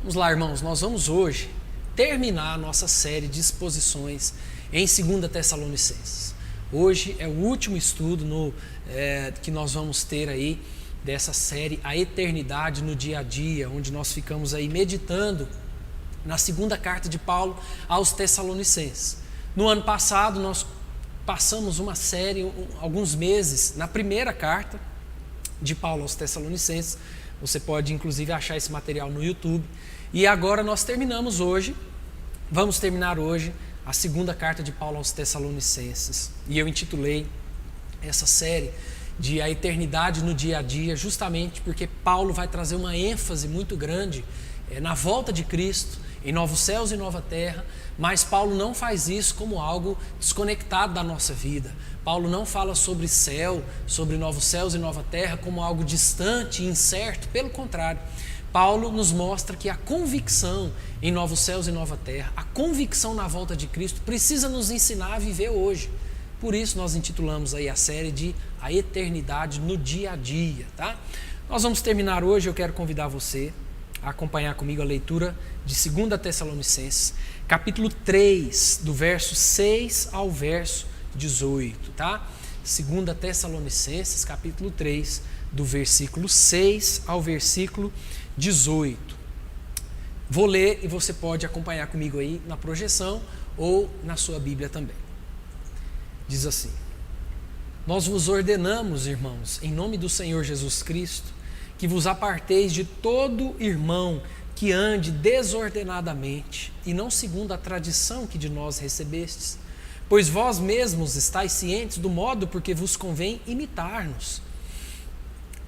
Vamos lá, irmãos, nós vamos hoje terminar a nossa série de exposições em 2 Tessalonicenses. Hoje é o último estudo que nós vamos ter aí dessa série, A Eternidade no Dia a Dia, onde nós ficamos aí meditando na segunda carta de Paulo aos Tessalonicenses. No ano passado nós passamos uma série, alguns meses, na primeira carta de Paulo aos Tessalonicenses. Você pode inclusive achar esse material no YouTube. E agora nós vamos terminar hoje a segunda carta de Paulo aos Tessalonicenses. E eu intitulei essa série de A Eternidade no Dia a Dia, justamente porque Paulo vai trazer uma ênfase muito grande na volta de Cristo, em novos céus e nova terra, mas Paulo não faz isso como algo desconectado da nossa vida. Paulo não fala sobre céu, sobre novos céus e nova terra como algo distante e incerto. Pelo contrário, Paulo nos mostra que a convicção em novos céus e nova terra, a convicção na volta de Cristo, precisa nos ensinar a viver hoje. Por isso nós intitulamos aí a série de A Eternidade no Dia a Dia, tá? Nós vamos terminar hoje, eu quero convidar você a acompanhar comigo a leitura de 2 Tessalonicenses, capítulo 3, do verso 6 ao verso 18, tá? 2 Tessalonicenses, capítulo 3, do versículo 6 ao versículo 18. Vou ler e você pode acompanhar comigo aí na projeção ou na sua Bíblia também. Diz assim: Nós vos ordenamos, irmãos, em nome do Senhor Jesus Cristo, que vos aparteis de todo irmão que ande desordenadamente e não segundo a tradição que de nós recebestes, pois vós mesmos estáis cientes do modo por que vos convém imitar-nos,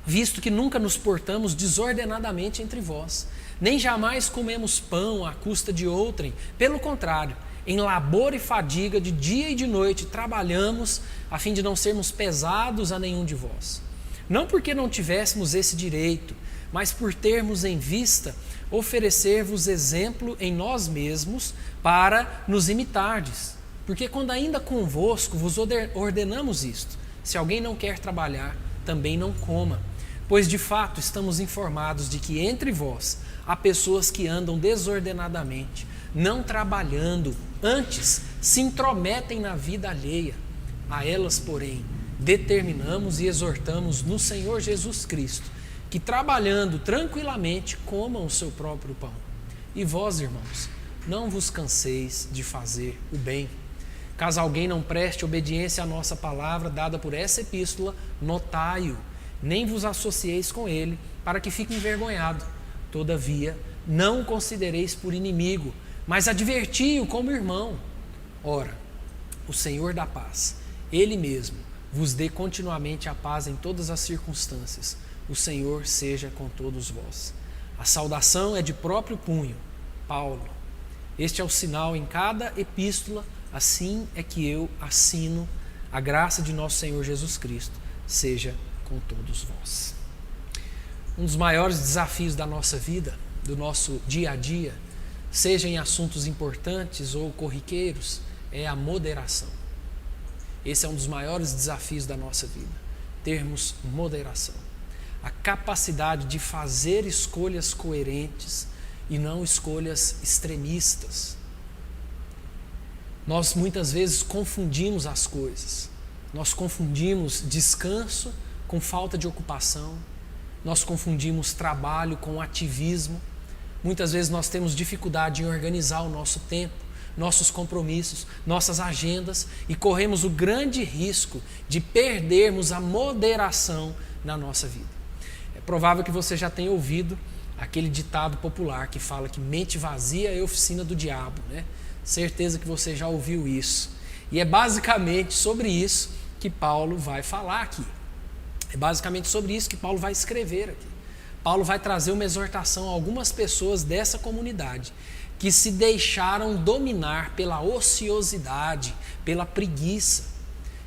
visto que nunca nos portamos desordenadamente entre vós, nem jamais comemos pão à custa de outrem, pelo contrário, em labor e fadiga de dia e de noite trabalhamos a fim de não sermos pesados a nenhum de vós. Não porque não tivéssemos esse direito, mas por termos em vista oferecer-vos exemplo em nós mesmos para nos imitardes. Porque quando ainda convosco vos ordenamos isto: se alguém não quer trabalhar, também não coma. Pois de fato estamos informados de que entre vós há pessoas que andam desordenadamente, não trabalhando, antes se intrometem na vida alheia. A elas, porém, determinamos e exortamos no Senhor Jesus Cristo, que trabalhando tranquilamente comam o seu próprio pão. E vós, irmãos, não vos canseis de fazer o bem. Caso alguém não preste obediência à nossa palavra dada por essa epístola, notai-o, nem vos associeis com ele, para que fique envergonhado. Todavia, não o considereis por inimigo, mas adverti-o como irmão. Ora, o Senhor da paz, Ele mesmo, vos dê continuamente a paz em todas as circunstâncias. O Senhor seja com todos vós. A saudação é de próprio punho. Paulo. Este é o sinal em cada epístola, assim é que eu assino. A graça de nosso Senhor Jesus Cristo seja com todos vós. Um dos maiores desafios da nossa vida, do nosso dia a dia, seja em assuntos importantes ou corriqueiros, é a moderação. Esse é um dos maiores desafios da nossa vida, termos moderação. A capacidade de fazer escolhas coerentes e não escolhas extremistas. Nós muitas vezes confundimos as coisas. Nós confundimos descanso com falta de ocupação. Nós confundimos trabalho com ativismo. Muitas vezes nós temos dificuldade em organizar o nosso tempo, nossos compromissos, nossas agendas, e corremos o grande risco de perdermos a moderação na nossa vida. É provável que você já tenha ouvido aquele ditado popular que fala que mente vazia é oficina do diabo, né? Certeza que você já ouviu isso. E é basicamente sobre isso que Paulo vai falar aqui. É basicamente sobre isso que Paulo vai escrever aqui. Paulo vai trazer uma exortação a algumas pessoas dessa comunidade que se deixaram dominar pela ociosidade, pela preguiça.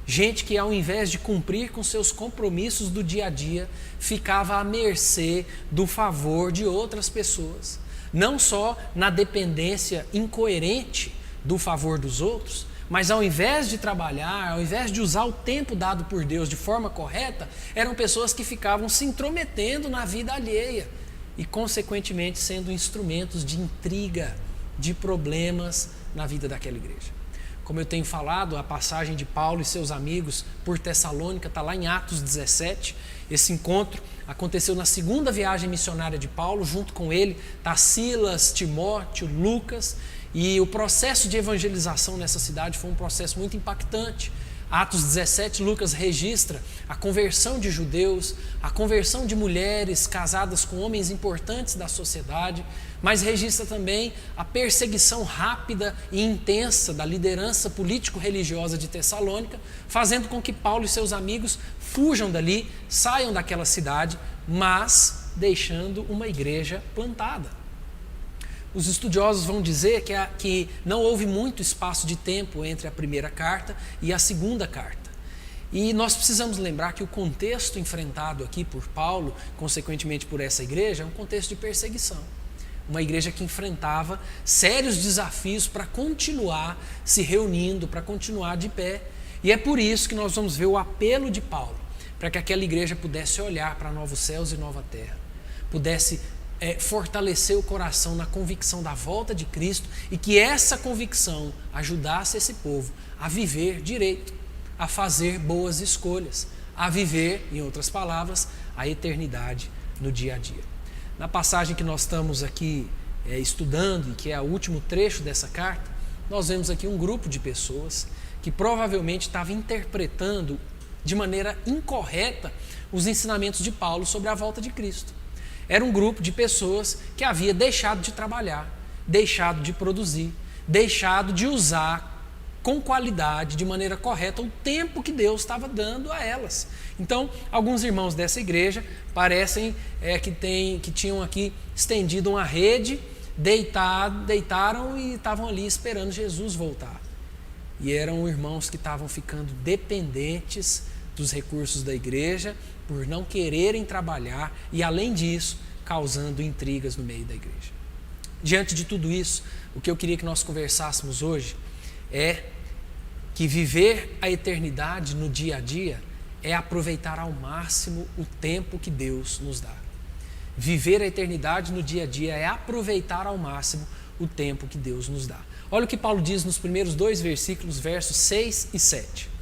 Gente que, ao invés de cumprir com seus compromissos do dia a dia, ficava à mercê do favor de outras pessoas. Não só na dependência incoerente do favor dos outros, mas ao invés de trabalhar, ao invés de usar o tempo dado por Deus de forma correta, eram pessoas que ficavam se intrometendo na vida alheia e, consequentemente, sendo instrumentos de intriga, de problemas na vida daquela igreja. Como eu tenho falado, a passagem de Paulo e seus amigos por Tessalônica está lá em Atos 17. Esse encontro aconteceu na segunda viagem missionária de Paulo. Junto com ele está Silas, Timóteo, Lucas. E o processo de evangelização nessa cidade foi um processo muito impactante. Atos 17, Lucas registra a conversão de judeus, a conversão de mulheres casadas com homens importantes da sociedade, mas registra também a perseguição rápida e intensa da liderança político-religiosa de Tessalônica, fazendo com que Paulo e seus amigos fujam dali, saiam daquela cidade, mas deixando uma igreja plantada. Os estudiosos vão dizer que não houve muito espaço de tempo entre a primeira carta e a segunda carta. E nós precisamos lembrar que o contexto enfrentado aqui por Paulo, consequentemente por essa igreja, é um contexto de perseguição. Uma igreja que enfrentava sérios desafios para continuar se reunindo, para continuar de pé. E é por isso que nós vamos ver o apelo de Paulo, para que aquela igreja pudesse olhar para novos céus e nova terra, pudesse fortalecer o coração na convicção da volta de Cristo e que essa convicção ajudasse esse povo a viver direito, a fazer boas escolhas, a viver, em outras palavras, a eternidade no dia a dia. Na passagem que nós estamos aqui estudando, e que é o último trecho dessa carta, nós vemos aqui um grupo de pessoas que provavelmente estava interpretando de maneira incorreta os ensinamentos de Paulo sobre a volta de Cristo. Era um grupo de pessoas que havia deixado de trabalhar, deixado de produzir, deixado de usar com qualidade, de maneira correta, o tempo que Deus estava dando a elas. Então, alguns irmãos dessa igreja parecem que tinham aqui estendido uma rede, deitaram e estavam ali esperando Jesus voltar. E eram irmãos que estavam ficando dependentes dos recursos da igreja, por não quererem trabalhar e, além disso, causando intrigas no meio da igreja. Diante de tudo isso, o que eu queria que nós conversássemos hoje é que viver a eternidade no dia a dia é aproveitar ao máximo o tempo que Deus nos dá. Viver a eternidade no dia a dia é aproveitar ao máximo o tempo que Deus nos dá. Olha o que Paulo diz nos primeiros 2 versículos, versos 6 e 7.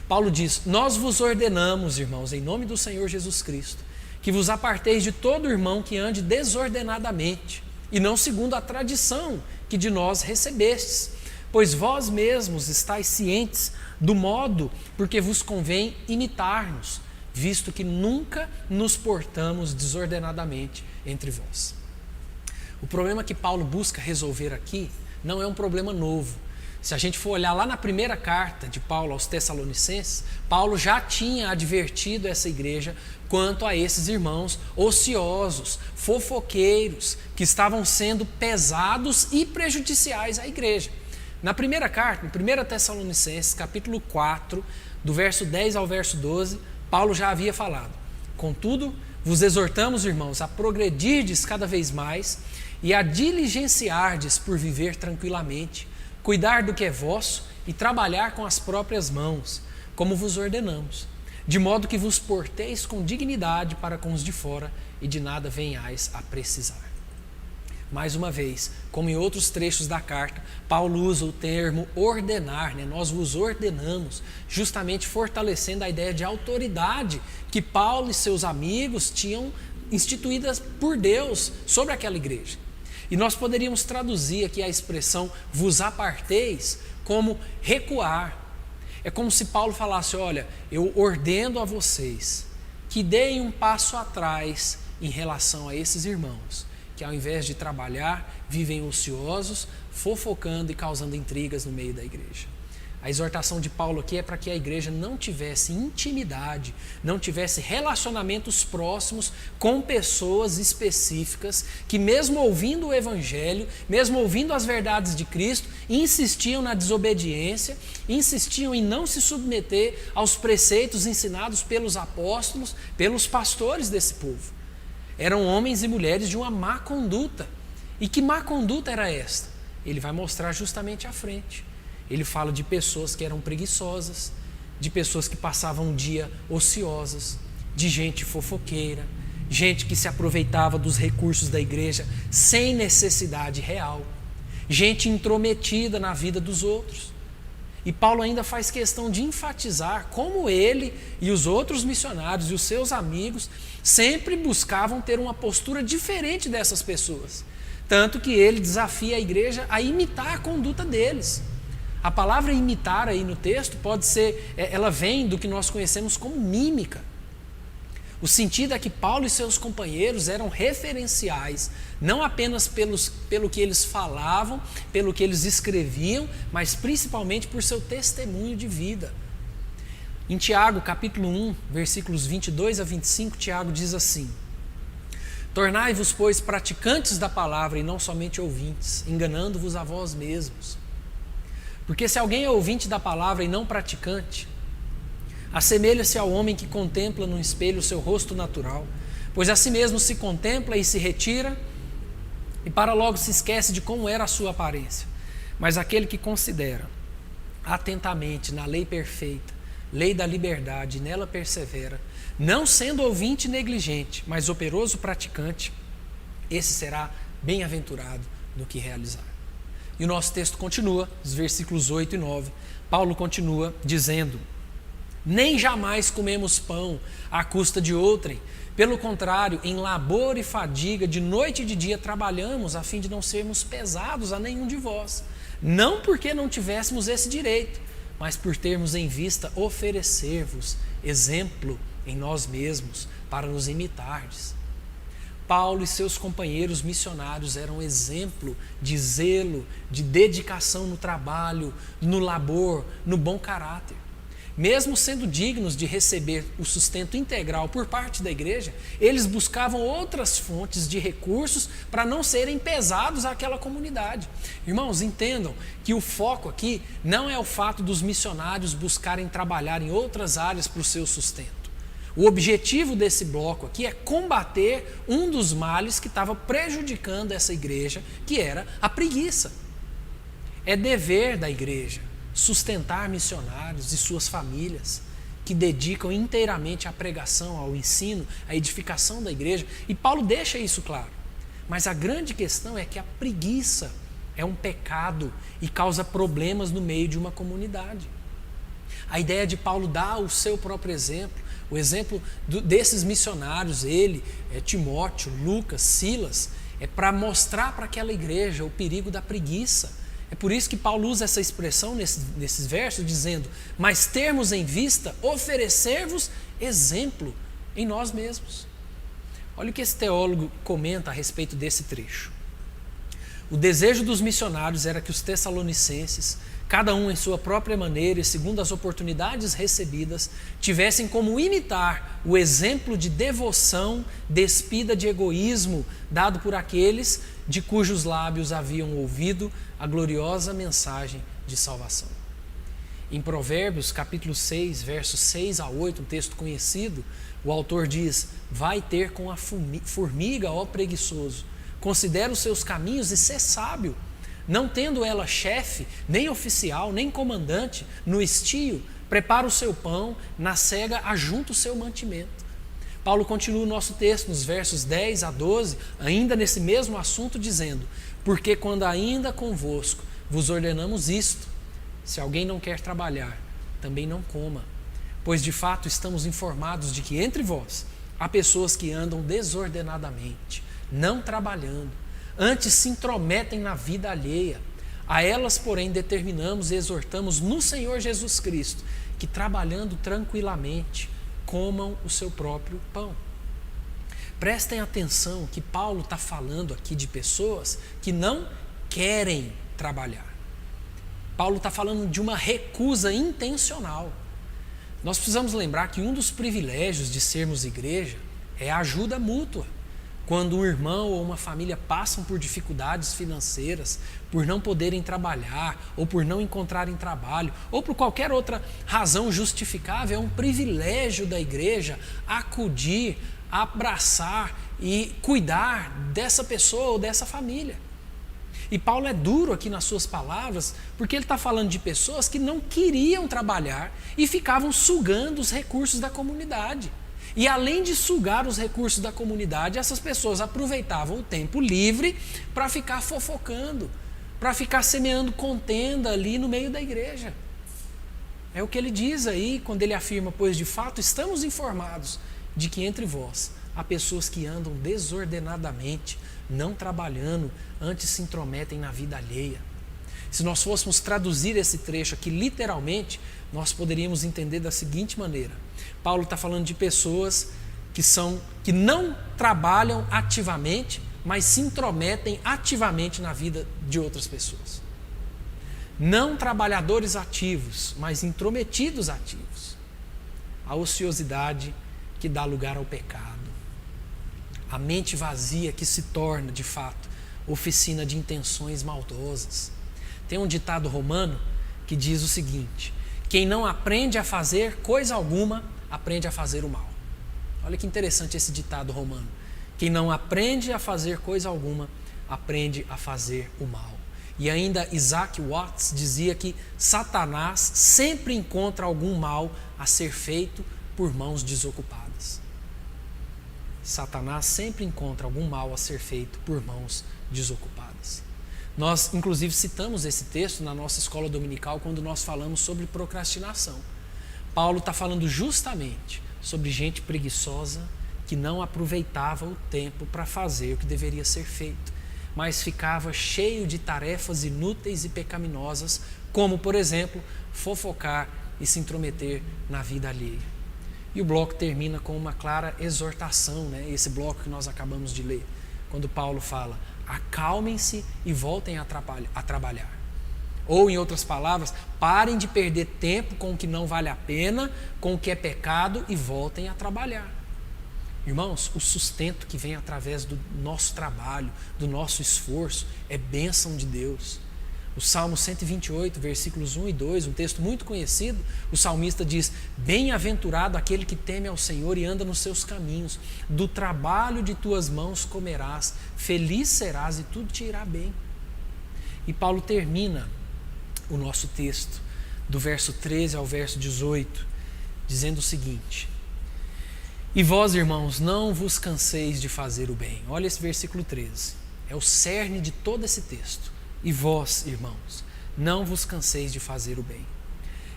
Paulo diz: nós vos ordenamos, irmãos, em nome do Senhor Jesus Cristo, que vos aparteis de todo irmão que ande desordenadamente, e não segundo a tradição que de nós recebestes, pois vós mesmos estáis cientes do modo porque vos convém imitar-nos, visto que nunca nos portamos desordenadamente entre vós. O problema que Paulo busca resolver aqui não é um problema novo. Se a gente for olhar lá na primeira carta de Paulo aos Tessalonicenses, Paulo já tinha advertido essa igreja quanto a esses irmãos ociosos, fofoqueiros, que estavam sendo pesados e prejudiciais à igreja. Na primeira carta, em 1 Tessalonicenses, capítulo 4, do verso 10 ao verso 12, Paulo já havia falado: contudo, vos exortamos, irmãos, a progredirdes cada vez mais e a diligenciardes por viver tranquilamente, cuidar do que é vosso e trabalhar com as próprias mãos, como vos ordenamos, de modo que vos porteis com dignidade para com os de fora e de nada venhais a precisar. Mais uma vez, como em outros trechos da carta, Paulo usa o termo ordenar, nós vos ordenamos, justamente fortalecendo a ideia de autoridade que Paulo e seus amigos tinham instituídas por Deus sobre aquela igreja. E nós poderíamos traduzir aqui a expressão vos aparteis como recuar. É como se Paulo falasse: olha, eu ordeno a vocês que deem um passo atrás em relação a esses irmãos, que ao invés de trabalhar, vivem ociosos, fofocando e causando intrigas no meio da igreja. A exortação de Paulo aqui é para que a igreja não tivesse intimidade, não tivesse relacionamentos próximos com pessoas específicas que, mesmo ouvindo o evangelho, mesmo ouvindo as verdades de Cristo, insistiam na desobediência, insistiam em não se submeter aos preceitos ensinados pelos apóstolos, pelos pastores desse povo. Eram homens e mulheres de uma má conduta. E que má conduta era esta? Ele vai mostrar justamente à frente. Ele fala de pessoas que eram preguiçosas, de pessoas que passavam um dia ociosas, de gente fofoqueira, gente que se aproveitava dos recursos da igreja sem necessidade real, gente intrometida na vida dos outros. E Paulo ainda faz questão de enfatizar como ele e os outros missionários e os seus amigos sempre buscavam ter uma postura diferente dessas pessoas. Tanto que ele desafia a igreja a imitar a conduta deles. A palavra imitar aí no texto pode ser, ela vem do que nós conhecemos como mímica. O sentido é que Paulo e seus companheiros eram referenciais, não apenas pelo que eles falavam, pelo que eles escreviam, mas principalmente por seu testemunho de vida. Em Tiago, capítulo 1, versículos 22 a 25, Tiago diz assim: tornai-vos, pois, praticantes da palavra e não somente ouvintes, enganando-vos a vós mesmos. Porque se alguém é ouvinte da palavra e não praticante, assemelha-se ao homem que contempla no espelho o seu rosto natural, pois a si mesmo se contempla e se retira, e para logo se esquece de como era a sua aparência. Mas aquele que considera atentamente na lei perfeita, lei da liberdade, e nela persevera, não sendo ouvinte negligente, mas operoso praticante, esse será bem-aventurado no que realizar. E o nosso texto continua, os versículos 8 e 9. Paulo continua dizendo: nem jamais comemos pão à custa de outrem. Pelo contrário, em labor e fadiga, de noite e de dia trabalhamos, a fim de não sermos pesados a nenhum de vós. Não porque não tivéssemos esse direito, mas por termos em vista oferecer-vos exemplo em nós mesmos, para nos imitardes. Paulo e seus companheiros missionários eram exemplo de zelo, de dedicação no trabalho, no labor, no bom caráter. Mesmo sendo dignos de receber o sustento integral por parte da igreja, eles buscavam outras fontes de recursos para não serem pesados àquela comunidade. Irmãos, entendam que o foco aqui não é o fato dos missionários buscarem trabalhar em outras áreas para o seu sustento. O objetivo desse bloco aqui é combater um dos males que estava prejudicando essa igreja, que era a preguiça. É dever da igreja sustentar missionários e suas famílias que dedicam inteiramente à pregação, ao ensino, à edificação da igreja. E Paulo deixa isso claro. Mas a grande questão é que a preguiça é um pecado e causa problemas no meio de uma comunidade. A ideia de Paulo dar o seu próprio exemplo, o exemplo desses missionários, ele, Timóteo, Lucas, Silas, é para mostrar para aquela igreja o perigo da preguiça. É por isso que Paulo usa essa expressão nesses versos, dizendo: mas termos em vista oferecer-vos exemplo em nós mesmos. Olha o que esse teólogo comenta a respeito desse trecho. O desejo dos missionários era que os tessalonicenses, cada um em sua própria maneira e segundo as oportunidades recebidas, tivessem como imitar o exemplo de devoção despida de egoísmo dado por aqueles de cujos lábios haviam ouvido a gloriosa mensagem de salvação. Em Provérbios, capítulo 6, versos 6 a 8, um texto conhecido, o autor diz: vai ter com a formiga, ó preguiçoso, considera os seus caminhos e sê sábio. Não tendo ela chefe, nem oficial, nem comandante, no estio, prepara o seu pão, na cega ajunta o seu mantimento. Paulo continua o nosso texto nos versos 10 a 12, ainda nesse mesmo assunto, dizendo: porque quando ainda convosco vos ordenamos isto, se alguém não quer trabalhar, também não coma. Pois de fato estamos informados de que entre vós há pessoas que andam desordenadamente, não trabalhando, antes se intrometem na vida alheia. A elas, porém, determinamos e exortamos no Senhor Jesus Cristo que, trabalhando tranquilamente, comam o seu próprio pão. Prestem atenção que Paulo está falando aqui de pessoas que não querem trabalhar. Paulo está falando de uma recusa intencional. Nós precisamos lembrar que um dos privilégios de sermos igreja é a ajuda mútua. Quando um irmão ou uma família passam por dificuldades financeiras, por não poderem trabalhar, ou por não encontrarem trabalho, ou por qualquer outra razão justificável, é um privilégio da igreja acudir, abraçar e cuidar dessa pessoa ou dessa família. E Paulo é duro aqui nas suas palavras, porque ele está falando de pessoas que não queriam trabalhar e ficavam sugando os recursos da comunidade. E além de sugar os recursos da comunidade, essas pessoas aproveitavam o tempo livre para ficar fofocando, para ficar semeando contenda ali no meio da igreja. É o que ele diz aí quando ele afirma: pois de fato estamos informados de que entre vós há pessoas que andam desordenadamente, não trabalhando, antes se intrometem na vida alheia. Se nós fôssemos traduzir esse trecho aqui literalmente, nós poderíamos entender da seguinte maneira: Paulo está falando de pessoas que não trabalham ativamente, mas se intrometem ativamente na vida de outras pessoas. Não trabalhadores ativos, mas intrometidos ativos. A ociosidade que dá lugar ao pecado. A mente vazia que se torna, de fato, oficina de intenções maldosas. Tem um ditado romano que diz o seguinte: quem não aprende a fazer coisa alguma, aprende a fazer o mal. Olha que interessante esse ditado romano. Quem não aprende a fazer coisa alguma, aprende a fazer o mal. E ainda Isaac Watts dizia que Satanás sempre encontra algum mal a ser feito por mãos desocupadas. Satanás sempre encontra algum mal a ser feito por mãos desocupadas. Nós, inclusive, citamos esse texto na nossa escola dominical quando nós falamos sobre procrastinação. Paulo está falando justamente sobre gente preguiçosa que não aproveitava o tempo para fazer o que deveria ser feito, mas ficava cheio de tarefas inúteis e pecaminosas, como, por exemplo, fofocar e se intrometer na vida alheia. E o bloco termina com uma clara exortação, né? Esse bloco que nós acabamos de ler, quando Paulo fala: acalmem-se e voltem a trabalhar. Ou, em outras palavras, parem de perder tempo com o que não vale a pena, com o que é pecado, e voltem a trabalhar. Irmãos, o sustento que vem através do nosso trabalho, do nosso esforço, é bênção de Deus. O Salmo 128, versículos 1 e 2, um texto muito conhecido, o salmista diz: bem-aventurado aquele que teme ao Senhor e anda nos seus caminhos, do trabalho de tuas mãos comerás, feliz serás e tudo te irá bem. E Paulo termina o nosso texto, do verso 13 ao verso 18, dizendo o seguinte: e vós, irmãos, não vos canseis de fazer o bem. Olha esse versículo 13, é o cerne de todo esse texto. E vós, irmãos, não vos canseis de fazer o bem.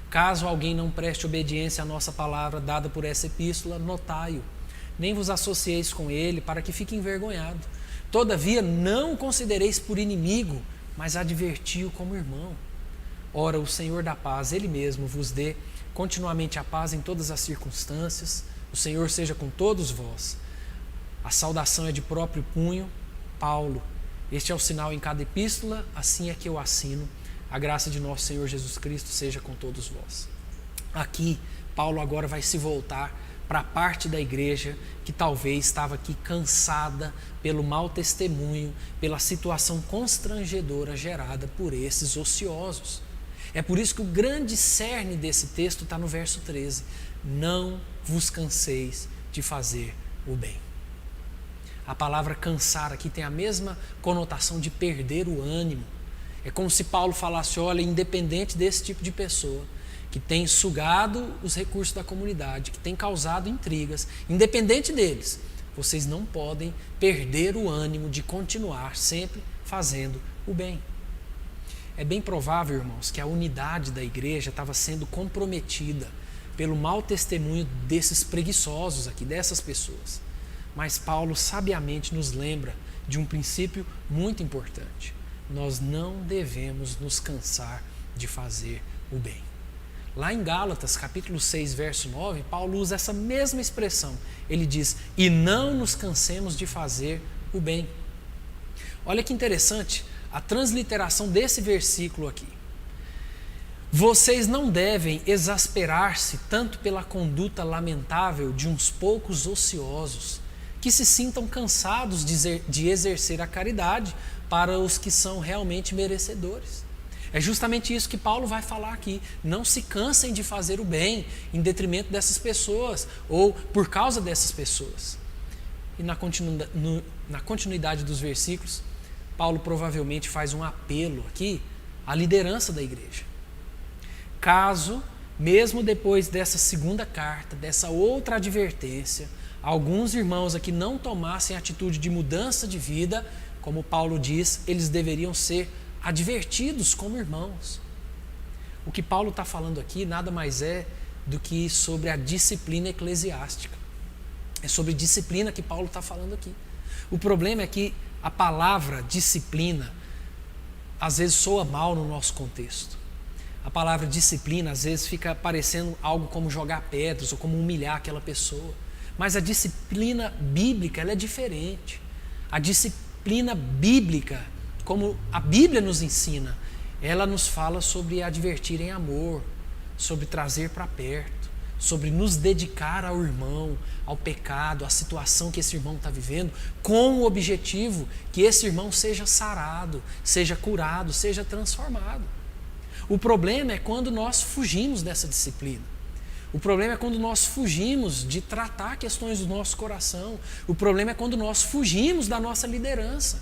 Caso alguém não preste obediência à nossa palavra dada por essa epístola, notai-o, nem vos associeis com ele para que fique envergonhado. Todavia, não o considereis por inimigo, mas adverti-o como irmão. Ora, o Senhor da paz, Ele mesmo vos dê continuamente a paz em todas as circunstâncias. O Senhor seja com todos vós. A saudação é de próprio punho, Paulo. Este é o sinal em cada epístola, assim é que eu assino. A graça de nosso Senhor Jesus Cristo seja com todos vós. Aqui, Paulo agora vai se voltar para a parte da igreja que talvez estava aqui cansada pelo mau testemunho, pela situação constrangedora gerada por esses ociosos. É por isso que o grande cerne desse texto está no verso 13. Não vos canseis de fazer o bem. A palavra cansar aqui tem a mesma conotação de perder o ânimo. É como se Paulo falasse: olha, independente desse tipo de pessoa que tem sugado os recursos da comunidade, que tem causado intrigas, independente deles, vocês não podem perder o ânimo de continuar sempre fazendo o bem. É bem provável, irmãos, que a unidade da igreja estava sendo comprometida pelo mau testemunho desses preguiçosos aqui, dessas pessoas. Mas Paulo sabiamente nos lembra de um princípio muito importante: nós não devemos nos cansar de fazer o bem. Lá em Gálatas, capítulo 6, verso 9, Paulo usa essa mesma expressão. Ele diz: e não nos cansemos de fazer o bem. Olha que interessante a transliteração desse versículo aqui. Vocês não devem exasperar-se tanto pela conduta lamentável de uns poucos ociosos, que se sintam cansados de exercer a caridade para os que são realmente merecedores. É justamente isso que Paulo vai falar aqui. Não se cansem de fazer o bem em detrimento dessas pessoas ou por causa dessas pessoas. E na continuidade dos versículos, Paulo provavelmente faz um apelo aqui à liderança da igreja. Caso mesmo depois dessa segunda carta, dessa outra advertência, alguns irmãos aqui não tomassem atitude de mudança de vida, como Paulo diz, eles deveriam ser advertidos como irmãos. O que Paulo está falando aqui nada mais é do que sobre a disciplina eclesiástica. É sobre disciplina que Paulo está falando aqui. O problema é que a palavra disciplina às vezes soa mal no nosso contexto. A palavra disciplina às vezes fica parecendo algo como jogar pedras ou como humilhar aquela pessoa. Mas a disciplina bíblica, ela é diferente. A disciplina bíblica, como a Bíblia nos ensina, ela nos fala sobre advertir em amor, sobre trazer para perto, sobre nos dedicar ao irmão, ao pecado, à situação que esse irmão está vivendo, com o objetivo que esse irmão seja sarado, seja curado, seja transformado. O problema é quando nós fugimos dessa disciplina. O problema é quando nós fugimos de tratar questões do nosso coração. O problema é quando nós fugimos da nossa liderança.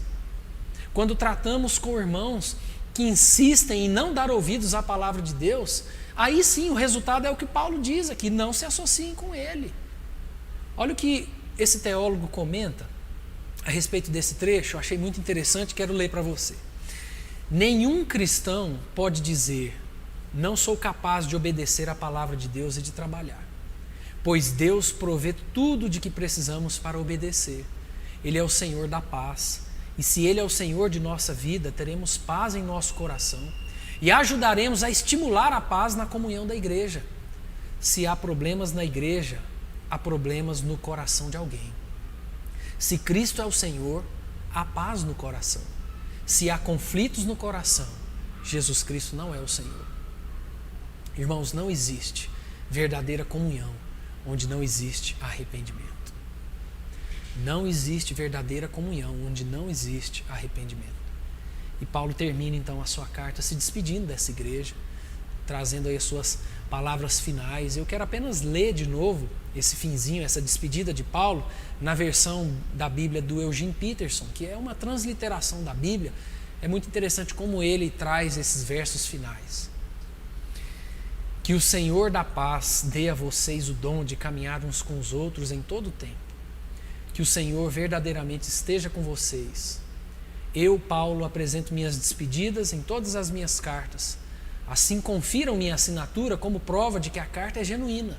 Quando tratamos com irmãos que insistem em não dar ouvidos à palavra de Deus, aí sim o resultado é o que Paulo diz aqui: não se associem com ele. Olha o que esse teólogo comenta a respeito desse trecho, eu achei muito interessante, quero ler para você. Nenhum cristão pode dizer: não sou capaz de obedecer à palavra de Deus e de trabalhar, pois Deus provê tudo de que precisamos para obedecer. Ele é o Senhor da paz, e se Ele é o Senhor de nossa vida, teremos paz em nosso coração e ajudaremos a estimular a paz na comunhão da igreja. Se há problemas na igreja, há problemas no coração de alguém. Se Cristo é o Senhor, há paz no coração. Se há conflitos no coração, Jesus Cristo não é o Senhor. Irmãos, não existe verdadeira comunhão onde não existe arrependimento. Não existe verdadeira comunhão onde não existe arrependimento. E Paulo termina então a sua carta se despedindo dessa igreja, trazendo aí as suas palavras finais. Eu quero apenas ler de novo esse finzinho, essa despedida de Paulo, na versão da Bíblia do Eugene Peterson, que é uma transliteração da Bíblia. É muito interessante como ele traz esses versos finais. Que o Senhor da paz dê a vocês o dom de caminhar uns com os outros em todo o tempo. Que o Senhor verdadeiramente esteja com vocês. Eu, Paulo, apresento minhas despedidas em todas as minhas cartas. Assim confiram minha assinatura como prova de que a carta é genuína.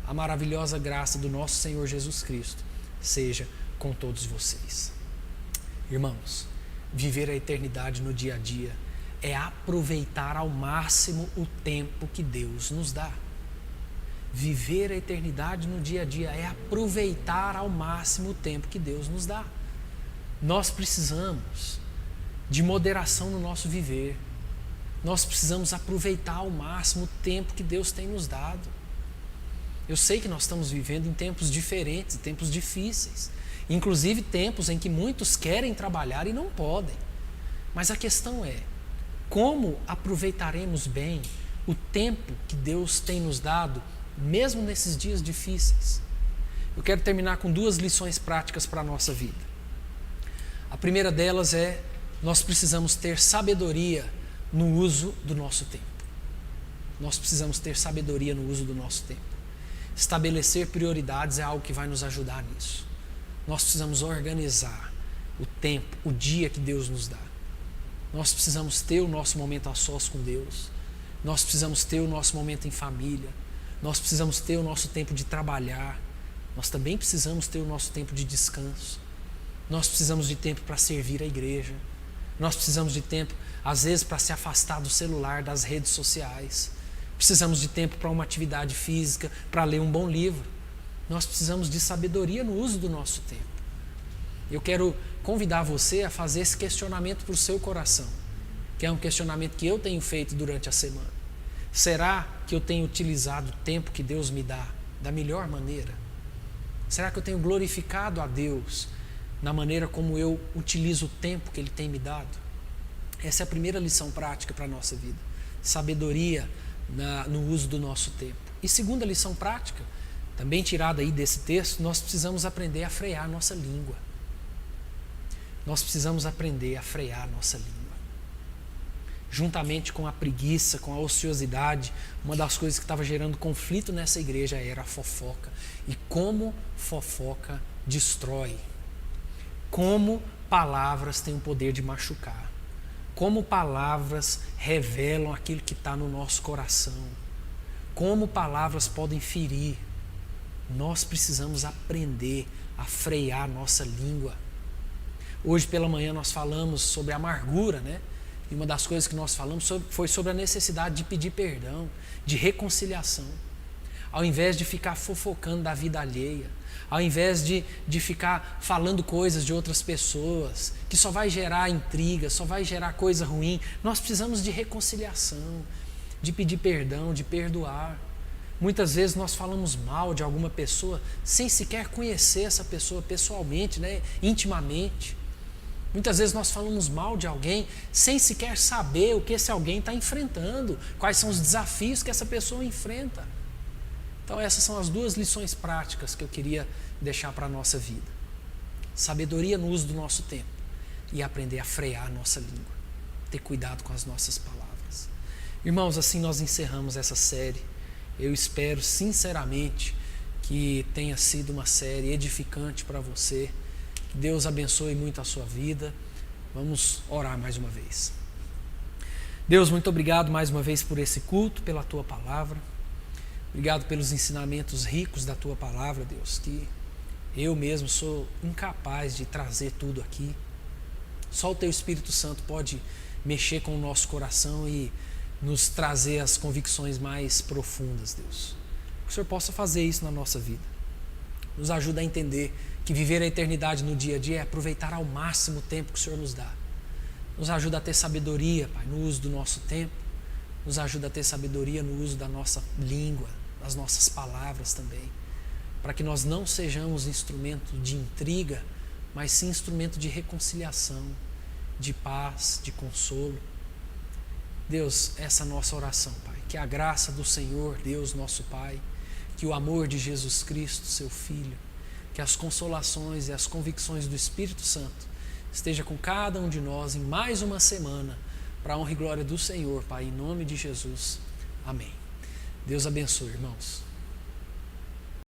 A maravilhosa graça do nosso Senhor Jesus Cristo seja com todos vocês. Irmãos, viver a eternidade no dia a dia é aproveitar ao máximo o tempo que Deus nos dá. Viver a eternidade no dia a dia é aproveitar ao máximo o tempo que Deus nos dá. Nós precisamos de moderação no nosso viver. Nós precisamos aproveitar ao máximo o tempo que Deus tem nos dado. Eu sei que nós estamos vivendo em tempos diferentes, tempos difíceis, inclusive tempos em que muitos querem trabalhar e não podem. Mas a questão é: como aproveitaremos bem o tempo que Deus tem nos dado, mesmo nesses dias difíceis? Eu quero terminar com 2 lições práticas para a nossa vida. A primeira delas é: nós precisamos ter sabedoria no uso do nosso tempo. Nós precisamos ter sabedoria no uso do nosso tempo. Estabelecer prioridades é algo que vai nos ajudar nisso. Nós precisamos organizar o tempo, o dia que Deus nos dá. Nós precisamos ter o nosso momento a sós com Deus. Nós precisamos ter o nosso momento em família. Nós precisamos ter o nosso tempo de trabalhar. Nós também precisamos ter o nosso tempo de descanso. Nós precisamos de tempo para servir a igreja. Nós precisamos de tempo, às vezes, para se afastar do celular, das redes sociais. Precisamos de tempo para uma atividade física, para ler um bom livro. Nós precisamos de sabedoria no uso do nosso tempo. Eu quero convidar você a fazer esse questionamento para o seu coração, que é um questionamento que eu tenho feito durante a semana. Será que eu tenho utilizado o tempo que Deus me dá da melhor maneira? Será que eu tenho glorificado a Deus na maneira como eu utilizo o tempo que Ele tem me dado? Essa é a primeira lição prática para a nossa vida. Sabedoria no uso do nosso tempo. E segunda lição prática, também tirada aí desse texto, nós precisamos aprender a frear a nossa língua. Nós precisamos aprender a frear a nossa língua. juntamente com a preguiça, com a ociosidade, uma das coisas que estava gerando conflito nessa igreja era a fofoca. E como fofoca destrói. Como palavras têm o poder de machucar. Como palavras revelam aquilo que está no nosso coração. Como palavras podem ferir. Nós precisamos aprender a frear nossa língua. Hoje pela manhã nós falamos sobre amargura, né? E uma das coisas que nós falamos foi sobre a necessidade de pedir perdão, de reconciliação. Ao invés de ficar fofocando da vida alheia, ao invés de ficar falando coisas de outras pessoas, que só vai gerar intriga, só vai gerar coisa ruim, nós precisamos de reconciliação, de pedir perdão, de perdoar. Muitas vezes nós falamos mal de alguma pessoa sem sequer conhecer essa pessoa pessoalmente, né? Intimamente. Muitas vezes nós falamos mal de alguém sem sequer saber o que esse alguém está enfrentando, quais são os desafios que essa pessoa enfrenta. Então essas são as duas lições práticas que eu queria deixar para a nossa vida. Sabedoria no uso do nosso tempo e aprender a frear a nossa língua, ter cuidado com as nossas palavras. Irmãos, assim nós encerramos essa série. Eu espero sinceramente que tenha sido uma série edificante para você. Que Deus abençoe muito a sua vida. Vamos orar mais uma vez. Deus, muito obrigado mais uma vez por esse culto, pela Tua Palavra. Obrigado pelos ensinamentos ricos da Tua Palavra, Deus, que eu mesmo sou incapaz de trazer tudo aqui. Só o Teu Espírito Santo pode mexer com o nosso coração e nos trazer as convicções mais profundas, Deus. Que o Senhor possa fazer isso na nossa vida. Nos ajuda a entender que viver a eternidade no dia a dia é aproveitar ao máximo o tempo que o Senhor nos dá. Nos ajuda a ter sabedoria, Pai, no uso do nosso tempo. Nos ajuda a ter sabedoria no uso da nossa língua, das nossas palavras também. Para que nós não sejamos instrumento de intriga, mas sim instrumento de reconciliação, de paz, de consolo. Deus, essa é a nossa oração, Pai. Que a graça do Senhor, Deus nosso Pai, que o amor de Jesus Cristo, seu Filho, que as consolações e as convicções do Espírito Santo esteja com cada um de nós em mais uma semana, para a honra e glória do Senhor, Pai, em nome de Jesus. Amém. Deus abençoe, irmãos.